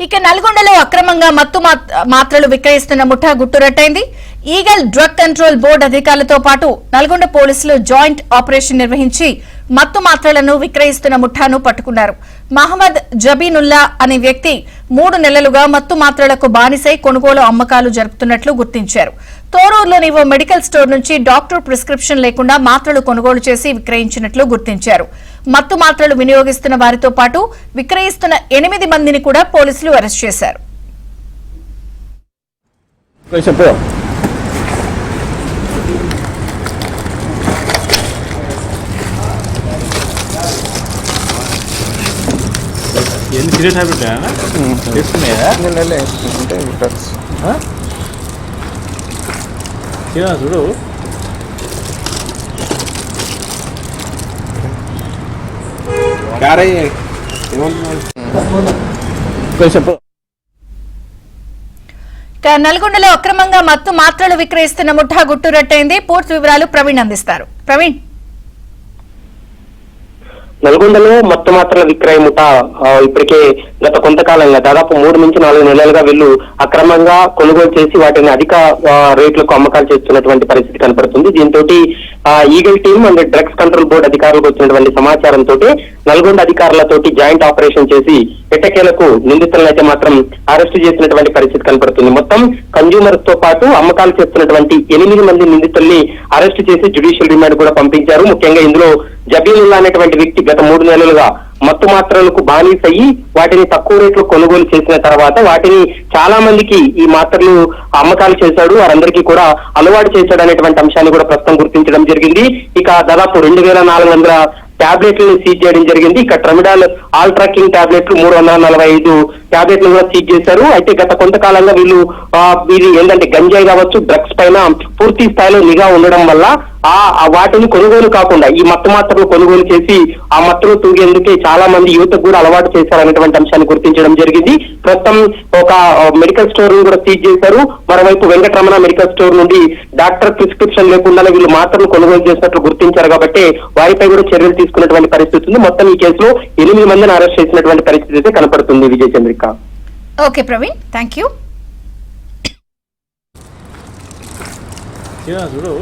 ఇక నల్గొండలో అక్రమంగా మత్తు మాత్రలు విక్రయిస్తున్న ముఠా గుట్టురట్టైంది. ఈగల్ డ్రగ్ కంట్రోల్ బోర్డు అధికారులతో పాటు నల్గొండ పోలీసులు జాయింట్ ఆపరేషన్ నిర్వహించి మత్తు మాత్రలను విక్రయిస్తున్న ముఠాను పట్టుకున్నారు. మహమ్మద్ జబీనుల్లా అనే వ్యక్తి 3 నెలలుగా మత్తు మాత్రలకు బానిసై కొనుగోలు అమ్మకాలు జరుపుతున్నట్లు గుర్తించారు. తోరూరులోని ఓ మెడికల్ స్టోర్ నుంచి డాక్టర్ ప్రిస్క్రిప్షన్ లేకుండా మాత్రలు కొనుగోలు చేసి విక్రయించినట్లు గుర్తించారు. మత్తు మాత్రలు వినియోగిస్తున్న వారితో పాటు విక్రయిస్తున్న 8 మందిని కూడా పోలీసులు అరెస్ట్ చేశారు. చూడు నల్గొండలో అక్రమంగా మత్తు మాత్రలు విక్రయిస్తున్న ముఠా గుట్టురట్టయింది. పూర్తి వివరాలు ప్రవీణ్ అందిస్తారు. ప్రవీణ్, నల్గొండలో మత్తు మాత్రల విక్రయ ముఠ ఇప్పటికే గత కొంతకాలంగా దాదాపు 3 నుంచి 4 నెలలుగా వీళ్ళు అక్రమంగా కొనుగోలు చేసి వాటిని అధిక రేట్లకు అమ్మకాలు చేస్తున్నటువంటి పరిస్థితి కనపడుతుంది. దీంతో eagle team and drugs control board అధికారులకు వచ్చినటువంటి సమాచారంతో నల్గొండ అధికారులతోటి జాయింట్ ఆపరేషన్ చేసి ఎట్టకేలకు నిందితులను అయితే మాత్రం అరెస్టు చేసినటువంటి పరిస్థితి కనపడుతుంది. మొత్తం కన్జ్యూమర్స్ తో పాటు అమ్మకాలు చేస్తున్నటువంటి 8 మంది నిందితుల్ని అరెస్టు చేసి జ్యుడిషియల్ రిమాండ్ కూడా పంపించారు. ముఖ్యంగా ఇందులో జబీనుల్లా అనేటువంటి వ్యక్తి గత 3 నెలలుగా మత్తు మాత్రలకు బానిసయ్యి వాటిని తక్కువ రేట్లు కొనుగోలు చేసిన తర్వాత వాటిని చాలా మందికి ఈ మాత్రలు అమ్మకాలు చేశాడు, వారందరికీ కూడా అలవాటు చేశాడు అనేటువంటి అంశాన్ని కూడా ప్రస్తుతం గుర్తించడం జరిగింది. ఇక దాదాపు 2400 టాబ్లెట్లను సీజ్ చేయడం జరిగింది. ఇక ట్రమిడాల్ ఆల్ట్రాకింగ్ టాబ్లెట్లు 345 టాబ్లెట్లు కూడా సీజ్ చేశారు. అయితే గత కొంతకాలంగా వీళ్ళు ఇది ఏంటంటే గంజాయి కావచ్చు, డ్రగ్స్ పైన పూర్తి స్థాయిలో నిఘా ఉండడం వల్ల వాటిని కొనుగోలు కాకుండా ఈ మత్తు మాత్రలు కొనుగోలు చేసి ఆ మత్తులు తూగేందుకే చాలా మంది యువతకు కూడా అలవాటు చేశారనేటువంటి అంశాన్ని గుర్తించడం జరిగింది. ప్రస్తుతం ఒక మెడికల్ స్టోర్ ను కూడా సీజ్ చేశారు. మరోవైపు వెంకటరమణ మెడికల్ స్టోర్ నుండి డాక్టర్ ప్రిస్క్రిప్షన్ లేకుండానే వీళ్ళు మాత్రలు కొనుగోలు చేసినట్లు గుర్తించారు కాబట్టి వారిపై కూడా చర్యలు తీసుకున్నటువంటి పరిస్థితి ఉంది. మొత్తం ఈ కేసులో 8 మందిని అరెస్ట్ చేసినటువంటి పరిస్థితి అయితే కనపడుతుంది. Vijaya Chandrika. Okay Praveen, thank you. చూడు